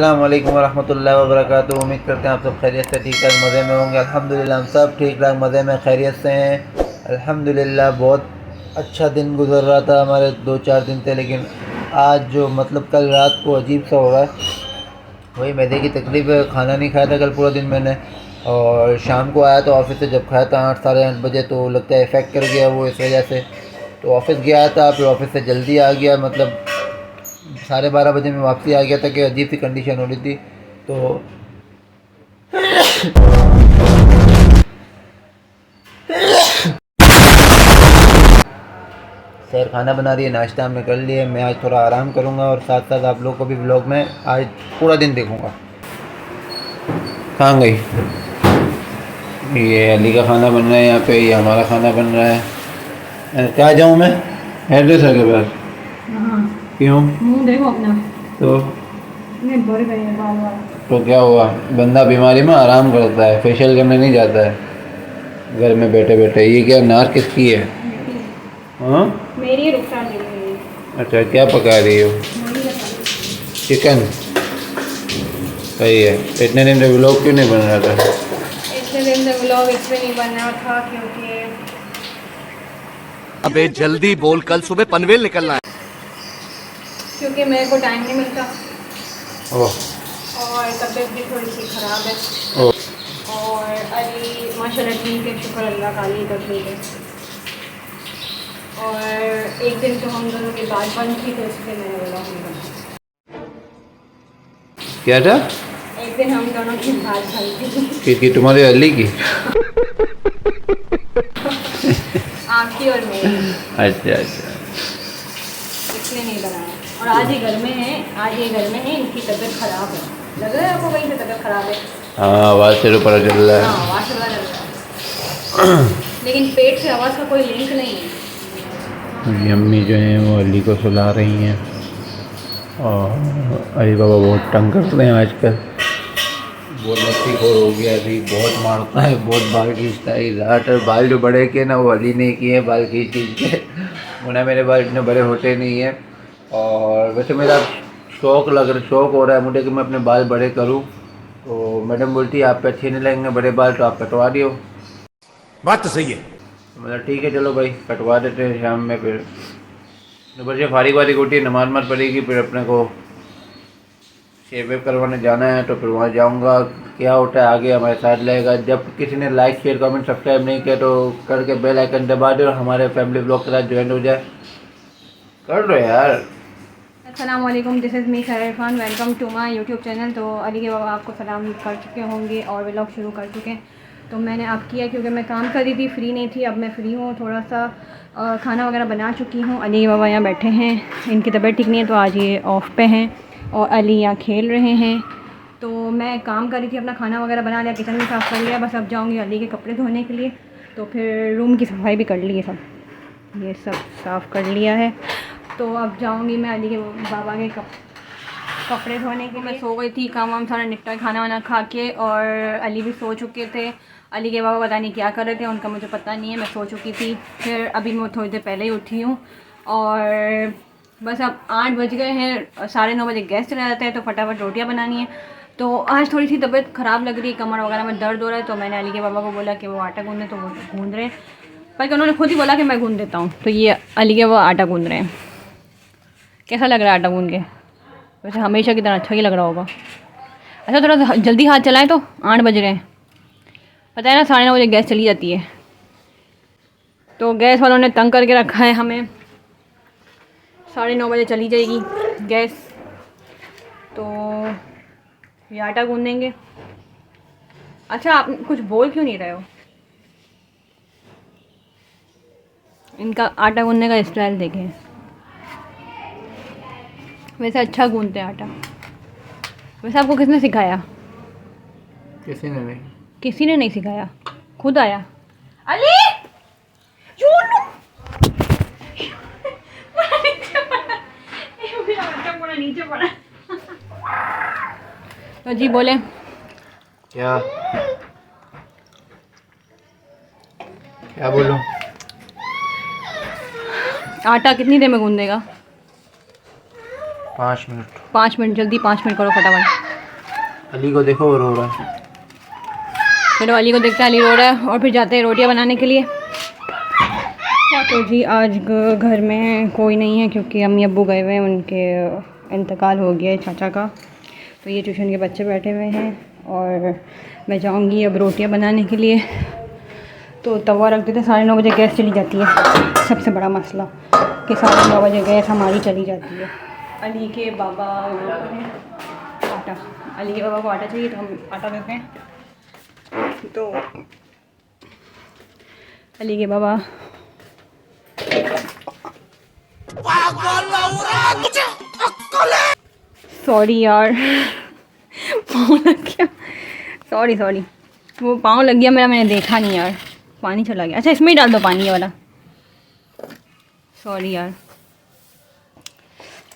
अस्सलाम वालेकुम वरहमतुल्लाहि वबरकातुहू। उम्मीद करते हैं आप सब खैरियत से ठीक ठाक मज़े में होंगे। अल्हम्दुलिल्लाह हम सब ठीक ठाक मज़े में खैरियत से हैं। अल्हम्दुलिल्लाह बहुत अच्छा दिन गुजर रहा था, हमारे 2-4 दिन थे, लेकिन आज जो मतलब कल रात को अजीब सा हो रहा है। वही मैदे की तकलीफ़ है, खाना नहीं खाया था कल पूरा दिन मैंने, और शाम को आया तो ऑफिस से जब खाया था 8 साढ़े 8 बजे, तो लगता है इफ़ेक्ट कर गया वो, इस वजह से। तो ऑफिस गया था, फिर ऑफिस से जल्दी आ गया, मतलब 12:30 बजे मैं वापसी आ गया था कि अजीब सी कंडीशन हो रही थी। तो सैर खाना बना रही है, नाश्ता हमने कर लिया। मैं आज थोड़ा आराम करूंगा और साथ साथ आप लोग को भी व्लॉग में आज पूरा दिन देखूंगा। कहाँ गई? ये अली का खाना बन रहा है यहाँ पे, ये हमारा खाना बन रहा है। क्या जाऊँ मैं एड्रेस है के पास? हाँ, क्यों? मुंह देखो अपना। तो नहीं बढ़ गई है बाल बाल। तो क्या हुआ? बंदा बीमारी में आराम करता है, फेशियल करने नहीं जाता है घर में बैठे बैठे। ये क्या नार किसकी है? हाँ, मेरी रुखसार नहीं है। अच्छा, क्या पका रही हो? चिकन? सही है। इतने दिन से व्लॉग क्यों नहीं बन रहा था? इतने दिन से व्लॉग इसलिए नहीं बन रहा था क्योंकि अबे जल्दी बोल, कल सुबह पनवेल निकलना है। मेरे को टाइम नहीं मिलता ओह और तबीयत भी थोड़ी सी ख़राब है। ओह और अली माशाल्लाह ठीक है, शुक्र अल्लाह का, अली का ठीक है। और एक दिन तो हम दोनों की बात बंद थी, तो इसलिए मैंने व्लॉग नहीं बनाया। क्या था? एक दिन हम दोनों की बात बंद थी। कि तुम्हारे अली की? आपकी और मेरी, अच्छा अच्छा। इसलिए नहीं बनाया। और आज ये घर में है, आज ये घर में है, इनकी तबीयत ख़राब है। लग रहा है आपको कहीं से तबीयत ख़राब है? हाँ, आवाज़ से तो पता चल रहा हाँ, है। आवाज़ से पता चल रहा है, लेकिन पेट से आवाज़ का कोई लिंक नहीं है। मेरी अम्मी जो हैं वो अली को सुला रही हैं, और अली बाबा बहुत तंग करते हैं आजकल। बहुत लस्सी खोर हो गया अभी, बहुत मारता है, बहुत बाल खींचता है। रात और बाल जो बड़े किए ना वो अली ने किए हैं, बाल खींच खींच के। वरना मेरे बाल इतने बड़े होते नहीं हैं। और वैसे मेरा शौक़ हो रहा है मुझे कि मैं अपने बाल बड़े करूं। तो मैडम बोलती है आप पे अच्छे नहीं लगेंगे बड़े बाल, तो आप कटवा दियो। बात तो सही है। मतलब ठीक है चलो भाई, कटवा देते हैं शाम में। फिर दोपहर से फारिग वारिग होती है, नमाज मत पड़ेगी, फिर अपने को शेव वेव करवाने जाना है, तो फिर वहाँ जाऊँगा। क्या होता है आगे हमारे साथ रहेगा। जब किसी ने लाइक शेयर कमेंट सब्सक्राइब नहीं किया तो करके बेल आइकन दबा दो और हमारे फैमिली ब्लॉग के साथ ज्वाइन हो जाए। कर दो यार। अस्सलाम वालेकुम, दिस इज़ मी खैर Irfan, welcome to my YouTube channel. तो अली के बाबा आपको सलाम कर चुके होंगे और व्लॉग शुरू कर चुके हैं। तो मैंने अब किया क्योंकि मैं काम कर रही थी, फ्री नहीं थी। अब मैं फ्री हूँ, थोड़ा सा खाना वगैरह बना चुकी हूँ। अली के बाबा यहाँ बैठे हैं, इनकी तबीयत ठीक नहीं है तो आज ये ऑफ पे हैं, और अली यहाँ खेल रहे हैं। तो मैं काम कर रही थी, अपना खाना वगैरह बना लिया, किचन भी साफ़ कर लिया। बस अब जाऊँगी अली के कपड़े धोने के लिए। तो फिर रूम की सफाई भी कर ली है, ये सब साफ़ कर लिया है। तो अब जाऊंगी मैं अली के बाबा के कपड़े धोने के लिए। मैं सो गई थी, काम वाम सारा निपटा, खाना वाना खा के, और अली भी सो चुके थे। अली के बाबा पता नहीं क्या कर रहे थे, उनका मुझे पता नहीं है, मैं सो चुकी थी। फिर अभी मैं थोड़ी देर पहले ही उठी हूँ, और बस अब 8 बज गए हैं। 9:30 बजे गैस चला जाता है, तो फटाफट रोटियाँ बनानी है। तो आज थोड़ी सी तबीयत ख़राब लग रही है, कमर वगैरह में दर्द हो रहा है। तो मैंने अली के बाबा को बोला कि वो आटा गूँधे, तो वो गूँध रहे हैं, बल्कि उन्होंने खुद ही बोला कि मैं गूँध देता हूँ। तो ये अली के वो आटा गूँध रहे हैं। कैसा लग रहा है आटा गूँध के? वैसे हमेशा की तरह अच्छा ही लग रहा होगा। अच्छा, थोड़ा जल्दी हाथ चलाएं, तो 8 बज रहे हैं। पता है ना 9:30 बजे गैस चली जाती है, तो गैस वालों ने तंग करके रखा है हमें। 9:30 बजे चली जाएगी गैस। तो ये आटा गूँधेंगे। अच्छा, आप कुछ बोल क्यों नहीं रहे हो? इनका आटा गूँधने का स्टाइल देखें। वैसे अच्छा गूँधते हैं आटा। वैसे आपको किसने सिखाया? किसी ने नहीं। किसी ने नहीं सिखाया, खुद आया। अली नीचे पड़ा। तो जी बोले क्या क्या बोलूं? आटा कितनी देर में गूँध देगा? 5 मिनट। 5 मिनट, जल्दी 5 मिनट करो फटाफट। अली को देखो वो रो रहा है। चलो अली को देखते हैं, अली रो रहा है और फिर जाते हैं रोटियां बनाने के लिए। तो जी आज घर में कोई नहीं है क्योंकि अम्मी अब्बू गए हुए हैं, उनके इंतकाल हो गया है चाचा का। तो ये ट्यूशन के बच्चे बैठे हुए हैं और मैं जाऊंगी अब रोटियां बनाने के लिए। तो तवा रख देते, 9:30 बजे गैस चली जाती है। सबसे बड़ा मसला कि 9:30 बजे गैस हमारी चली जाती है। अली के बाबा आटा, अली के बाबा को आटा चाहिए तो हम आटा देते हैं। तो अली के बाबा सॉरी यार पाँव लग गया, सॉरी वो पाँव लग गया मेरा, मैंने देखा नहीं यार, पानी चला गया। अच्छा इसमें ही डाल दो पानी ये वाला, सॉरी यार,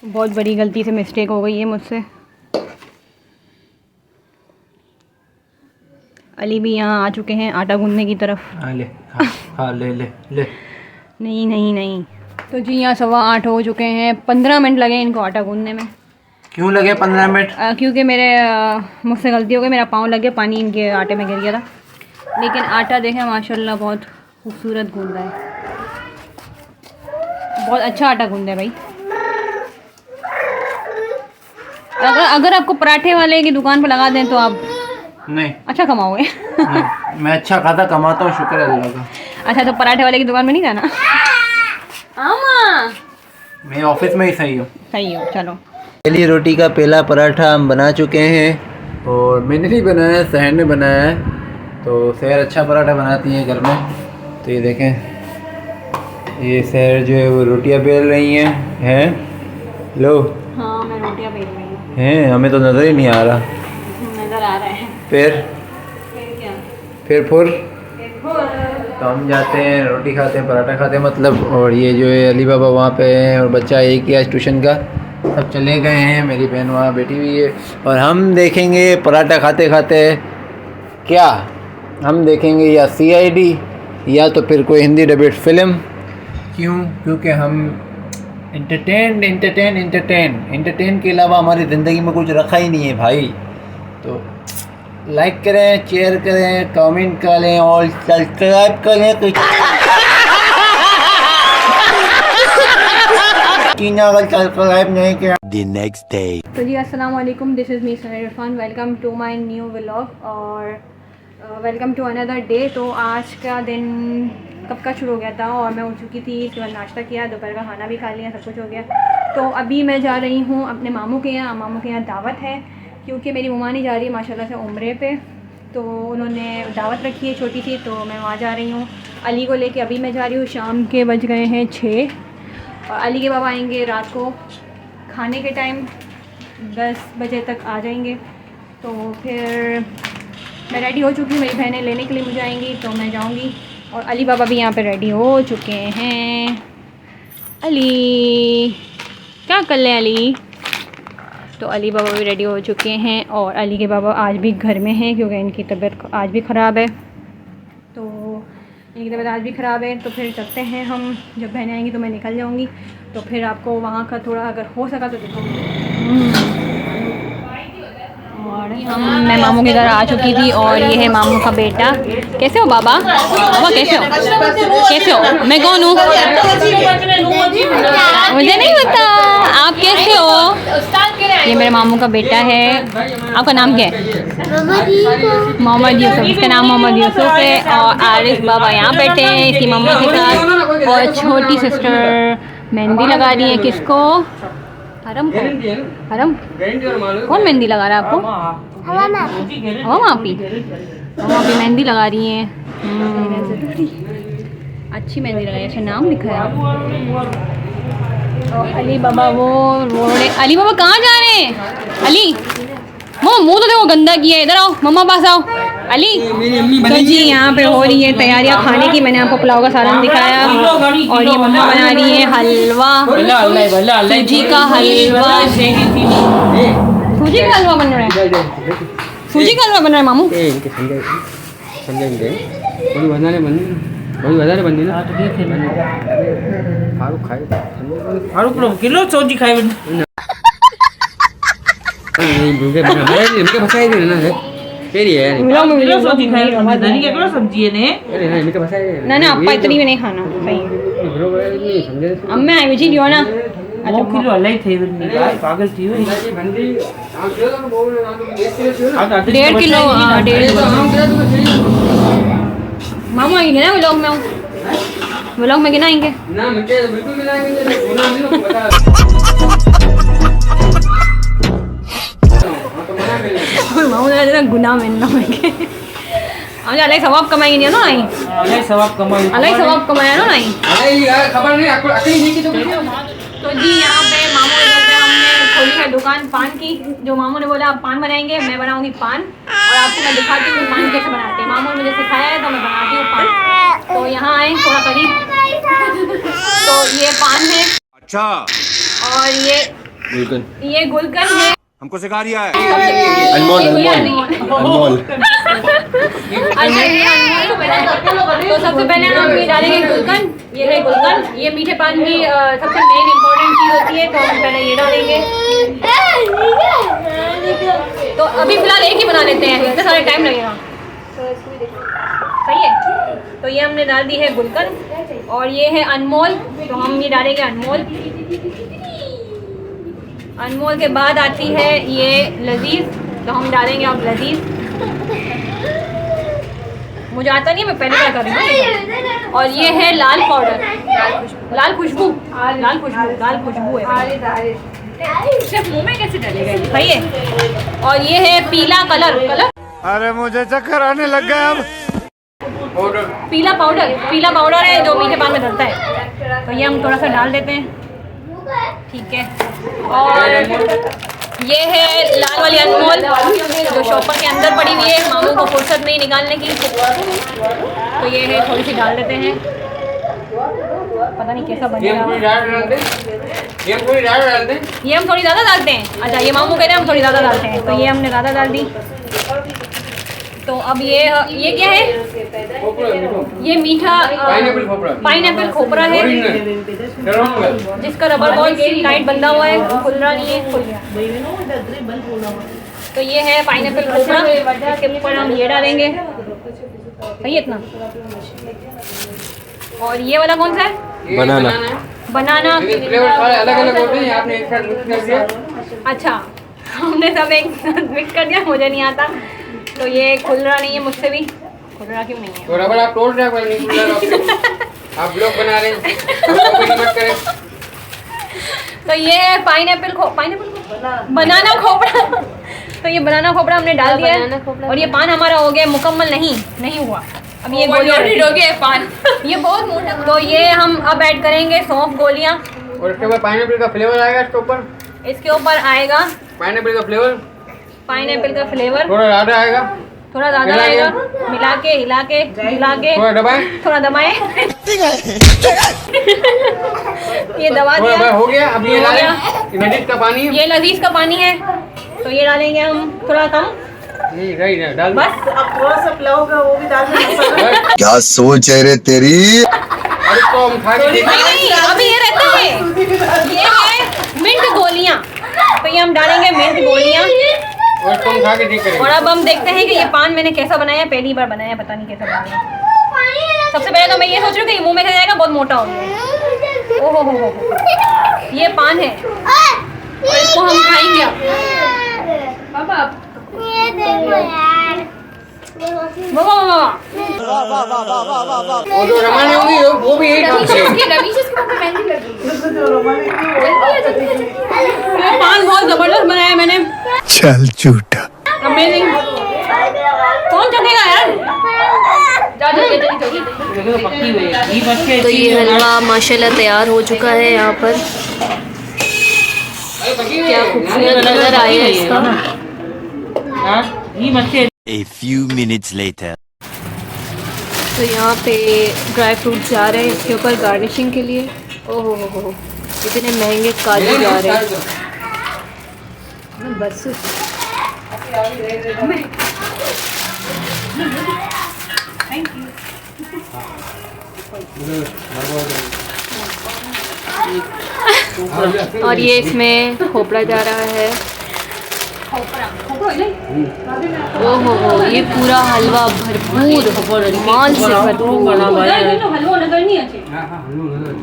बहुत बड़ी गलती से मिस्टेक हो गई है मुझसे। अली भी यहाँ आ चुके हैं आटा गूंदने की तरफ। ले नहीं। तो जी यहाँ 8:15 हो चुके हैं, 15 मिनट लगे इनको आटा गूंदने में। क्यों लगे 15 मिनट? क्योंकि मुझसे गलती हो गई, मेरा पाँव लग गया, पानी इनके आटे में गिर गया था। लेकिन आटा देखें माशाल्लाह बहुत खूबसूरत गूंदा है, बहुत अच्छा आटा गूंदा है भाई। अगर आपको पराठे वाले की दुकान पर लगा दें तो आप नहीं अच्छा कमाओगे। नहीं, मैं अच्छा खाता कमाता हूँ, शुक्र है अल्लाह का। अच्छा तो पराठे वाले की दुकान में नहीं जाना। मैं ऑफिस में ही सही हूँ। सही हो, चलो। पहली रोटी का पहला पराठा हम बना चुके हैं और मैंने नहीं बनाया, सहर ने बनाया है। तो सहर अच्छा पराठा बनाती है घर में। तो ये देखें, ये सहर जो है वो रोटियां बेल रही हैं। लो हाँ मैं रोटियां बेल रही हूँ। हैं, हमें तो नज़र ही नहीं आ रहा। नज़र आ रहा है। फिर क्या? फिर तो हम जाते हैं, रोटी खाते हैं, पराठा खाते हैं मतलब। और ये जो है अली बाबा वहाँ पे हैं और बच्चा एक ही आज ट्यूशन का, सब चले गए हैं। मेरी बहन वहाँ बैठी हुई है और हम देखेंगे पराठा खाते खाते क्या, हम देखेंगे या CID या तो फिर कोई हिंदी डबिड फिल्म। क्यों? क्योंकि हम एंटरटेन के अलावा हमारी ज़िंदगी में कुछ रखा ही नहीं है भाई। तो लाइक करें, शेयर करें, कमेंट करें और सब्सक्राइब करें। अगर सब्सक्राइब नहीं किया The next day. तो जी अस्सलाम वालेकुम, this is me Sahar Irfan, welcome to my new vlog और वेलकम टू अनदर डे। तो आज का दिन कब का शुरू हो गया था और मैं उठ चुकी थी, इसके बाद नाश्ता किया, दोपहर का खाना भी खा लिया, सब कुछ हो गया। तो अभी मैं जा रही हूँ अपने मामू के यहाँ दावत है क्योंकि मेरी मम्मा नहीं जा रही है माशाल्लाह से उम्रे पे। तो उन्होंने दावत रखी है छोटी सी, तो मैं वहाँ जा रही हूँ अली को लेके। अभी मैं जा रही हूँ, शाम के बज गए हैं 6 और अली के बाबा आएंगे रात को खाने के टाइम 10 बजे तक आ जाएंगे। तो फिर मैं रेडी हो चुकी हूँ, मेरी बहनें लेने के लिए मुझे आएंगी तो मैं जाऊँगी। और अली बाबा भी यहाँ पे रेडी हो चुके हैं। अली क्या कर लें अली? तो अली बाबा भी रेडी हो चुके हैं और अली के बाबा आज भी घर में हैं क्योंकि इनकी तबीयत आज भी ख़राब है। तो इनकी तबीयत आज भी ख़राब है। तो फिर चलते हैं हम, जब बहनें आएंगी तो मैं निकल जाऊंगी, तो फिर आपको वहाँ का थोड़ा अगर हो सका तो दिखाऊंगी। और मैं मामू के घर आ चुकी थी और ये है मामू का बेटा। कैसे हो बाबा? बाबा कैसे हो? मैं कौन हूँ? मुझे नहीं पता, आप कैसे हो? ये मेरे मामू का बेटा है। आपका नाम क्या है? मोहम्मद यूसुफ। इसका नाम मोहम्मद यूसुफ है। और आरिफ बाबा यहाँ बैठे हैं इसकी मम्मा के साथ और छोटी सिस्टर मेहंदी लगा रही है। किसको? हरम को? हरम कौन मेहंदी लगा रहा है आपको? हवा मापी मेहंदी लगा रही हैं। अच्छी मेहंदी लगाई, अच्छा नाम लिखा है आप। और अली बाबा वो अली बाबा कहाँ जा रहे हैं? अली वो मुँह तो देखो गंदा किया है, इधर आओ, मम्मा पास आओ। अली तो जी यहाँ पे हो रही है तैयारियाँ खाने की। मैंने आपको पुलाव का सालन दिखाया और ये मम्मा बना रही है हलवा, सूजी का हलवा। सूजी का हलवा बन रहा है? सूजी का हलवा बन रहा है मामू? किलो सूजी खाई इनके फसाई दे ना है तेरी है व्लॉग में वीडियो सब्जी खाए धनी के करो सब्जी है ने अरे ना इनके फसाई दे ना ना अपा इतनी भी नहीं खाना सही ब्रो नहीं समझे अब मैं आई जी लियो ना अच्छा किलो अलग थे नहीं पागल थी हुई भंडी हां किलो तो बोल रहा हूं 1.5 किलो 1.5 मामू आएंगे ना व्लॉग में व्लॉग में गिनाएंगे ना मुझे बिल्कुल मिलाएंगे सुना नहीं को बता मामू ने गुनाह में ना होंगे हम अलग सवाब कमाएंगे नहीं ना नहीं अलग सवाब कमाई अलग सवाब कमाया ना नहीं अरे यार खबर नहीं आपको अकल नहीं की तो जी यहाँ पे मामू ने बोला हमने खोली है दुकान पान की जो मामू ने बोला आप पान बनाएंगे मैं बनाऊंगी पान और आपको मैं दिखाती हूँ पान कैसे बनाते हैं मामू ने मुझे सिखाया है तो मैं बनाती हूँ पान तो यहाँ आए थोड़ा करीब तो ये पान है अच्छा और ये गुलकंद है हमको सिखा रिया है अनमोल अनमोल तो सबसे पहले हम ये डालेंगे गुलकंद ये है गुलकंद ये मीठे पान की सबसे मेन इम्पोर्टेंट चीज़ होती है तो हम पहले ये डालेंगे तो अभी फिलहाल एक ही बना लेते हैं इतने सारे टाइम लगेगा सही है तो ये हमने डाल दी है गुलकंद और ये है अनमोल तो हम ये डालेंगे अनमोल अनमोल के बाद आती है ये लजीज तो हम डालेंगे अब लजीज मुझे आता नहीं है मैं पहले क्या कर रही हूँ और ये है लाल पाउडर लाल खुशबू है सिर्फ मुंह में कैसे डालेगा सही है और ये है पीला कलर अरे मुझे चक्कर आने लग गया अब पीला पाउडर है जो मीठे पान में डलता है तो ये हम थोड़ा सा डाल देते हैं ठीक है और ये है लाल वाली अनमोल जो शॉपर के अंदर पड़ी हुई है मामू को फुर्सत नहीं निकालने की तो ये है थोड़ी सी डाल देते हैं पता नहीं कैसा बनेगा ये हम थोड़ी ज़्यादा डालते हैं अच्छा ये मामू कह रहे हैं हम थोड़ी ज़्यादा डालते हैं तो ये हमने ज़्यादा डाल दी तो अब ये क्या है ये मीठा पाइनएप्पल खोपरा है जिसका रबर बॉल टाइट बंधा हुआ है खुल रहा नहीं है खुल गया तो ये है पाइनएप्पल खोपरा इसके ऊपर हम ये डालेंगे सही है इतना और ये वाला कौन सा है बनाना अलग-अलग होते हैं आपने एक साथ मिक्स कर दिया अच्छा हमने सब एक साथ मिक्स कर दिया मुझे नहीं आता तो ये खुल रहा नहीं है मुझसे भी खुल रहा क्यों नहीं है तो रबर आप तोड़ रहे हैं नहीं खुल रहा आप ब्लॉक बना रहे हैं मत करें तो ये है पाइनएप्पल बनाना खोपड़ा तो ये बनाना खोपड़ा हमने डाल दिया है और ये पान हमारा हो गया मुकम्मल नहीं हुआ अब ये गोलियां हो गया पान ये बहुत मोटा तो ये हम अब ऐड करेंगे सौंफ गोलियां और इसके बाद पाइनएप्पल का फ्लेवर आएगा इसके ऊपर आएगा पाइनएप्पल का फ्लेवर थोड़ा ज़्यादा आएगा मिला के हिला के थोड़ा दबाएं ये दबा दिया हो गया अब ये लजीज का पानी ये लजीज का पानी है तो ये डालेंगे हम थोड़ा कम डाल बस अब थोड़ा सा पुलाव का वो भी डाल देना क्या सोच है रे तेरी इसको हम खा के नहीं अभी ये रहता है ये है मिंट गोलियां तो ये हम डालेंगे मिंट गोलियां और इसको हम खा के ठीक करेंगे और अब हम देखते हैं कि ये पान मैंने कैसा बनाया पहली बार बनाया पता नहीं कैसा बनाया सबसे पहले तो मैं ये सोच रही हूँ कि मुंह में जाएगा बहुत मोटा हो गया ओहो हो ये पान है और इसको हम खाएंगे अब पापा और जो रमाने होगी वो भी यही खाते हैं पान बहुत जबरदस्त बनाया मैंने चल झूठा अमेजिंग कौन चखेगा यार पक्की हुई है घी मत के तो ये हलवा माशाल्लाह तैयार हो चुका है यहाँ पर क्या खूबसूरत कलर आया है इसका घी मत के A few minutes later तो यहाँ पे ड्राई फ्रूट जा रहे हैं इसके ऊपर गार्निशिंग के लिए ओहो हो इतने महंगे काजू जा रहे हैं बस और ये इसमें खोपड़ा जा रहा है ओहो हो, ये पूरा हलवा भरपूर माल से भरपूर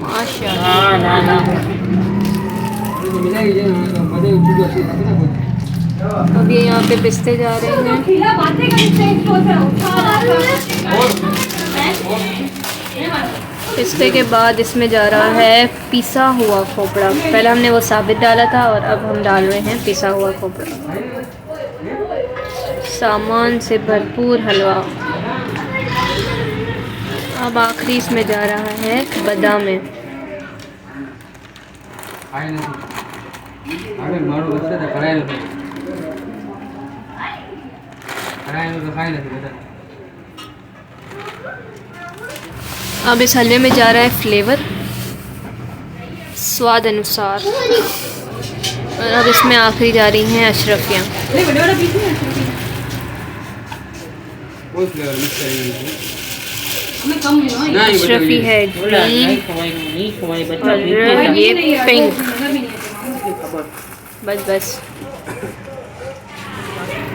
माशाल्लाह। अब ये यहाँ पे पिस्ते जा रहे हैं। पिस्ते के बाद इसमें जा रहा है पिसा हुआ खोपड़ा। पहले हमने वो साबित डाला था और अब हम डाल रहे हैं पिसा हुआ खोपड़ा। सामान से भरपूर हलवा। अब आखिरी इसमें जा रहा है बादाम। अब इस हलवे में जा रहा है फ्लेवर स्वाद अनुसार। और अब इसमें आखिरी जा रही हैं अशरफियाँ। अशरफी है ग्रीन और ये पिंक। बस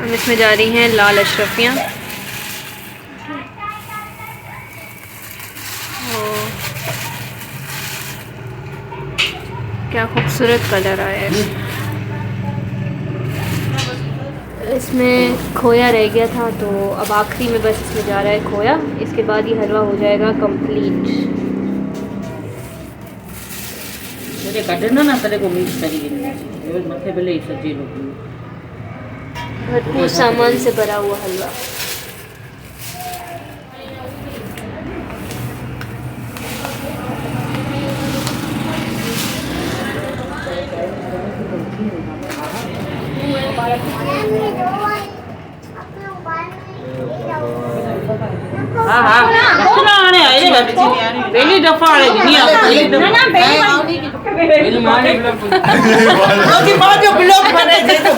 अब इसमें जा रही हैं लाल अशरफियाँ। क्या खूबसूरत कलर आया है। इसमें खोया रह गया था तो अब आखिरी में बस इसमें जा रहा है खोया। इसके बाद ये हलवा हो जाएगा कंप्लीट। मुझे काटना ना तेरे को मिक्स करिए मथे पहले ही सब्जी लोग भरपूर सामान से भरा हुआ हलवा। हाँ हाँ कितना आने आए पहली दफा आ रही नहीं पहली दफा पहली माने ब्लॉग बने थे तो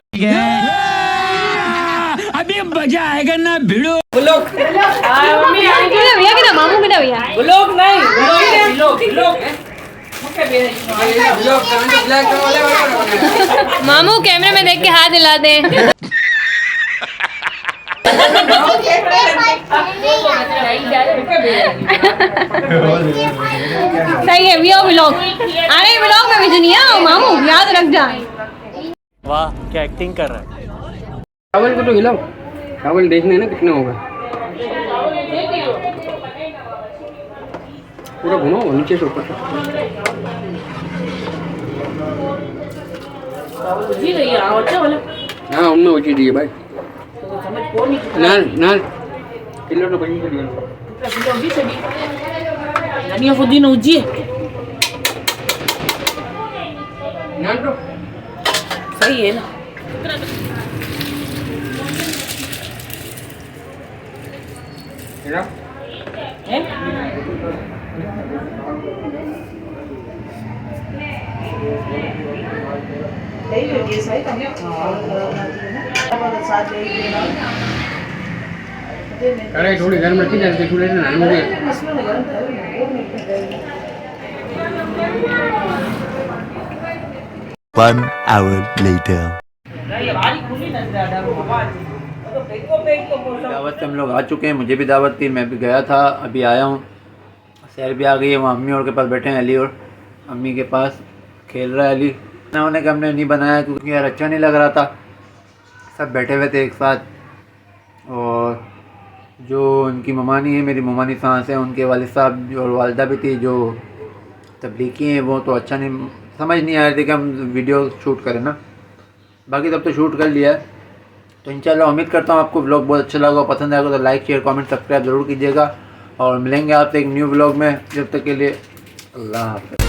अभी मजा आएगा ना भिड़ो। ब्लॉग मम्मी भैया किधर मामू किधर भैया ब्लॉग नहीं ब्लॉग मामू कैमरे में देख के हाथ हिला दे। सही है भैया व्लॉग अरे व्लॉग में भेजनिया मामू याद रख जा। वाह क्या एक्टिंग कर रहा है। चावल को तो हिलाओ, चावल देखने ना कितना होगा। पूरा भुनो नीचे से ऊपर जी नहीं अच्छा वाला हाँ उनमें वो चीज़ है भाई नाल किलो तो बनी पड़ी धनिया पुदीना उजी नाल तो सही है ना कढ़ाई थोड़ी गर्म रखी जाती थोड़ी ना मुझे 1 hour later. दावत से हम लोग आ चुके हैं। मुझे भी दावत थी, मैं भी गया था, अभी आया हूँ। सैर भी आ गई है। वहाँ अम्मी और के पास बैठे हैं, अली और अम्मी के पास खेल रहा है अली। ना होने का हमने नहीं बनाया क्योंकि यार अच्छा नहीं लग रहा था। सब बैठे हुए थे एक साथ। और जो उनकी ममानी है, मेरी ममानी सांस है, उनके वालिद साहब और वालदा भी थी जो तबलीगी हैं, वो तो अच्छा नहीं समझ नहीं आ रही थी कि हम वीडियो शूट करें ना। बाकी तब तो शूट कर लिया है। तो इंशाल्लाह उम्मीद करता हूँ आपको व्लॉग बहुत अच्छा लगा, पसंद आएगा तो लाइक शेयर कमेंट सब्सक्राइब ज़रूर कीजिएगा। और मिलेंगे आपसे एक न्यू व्लॉग में। जब तक के लिए अल्लाह हाफ़िज़।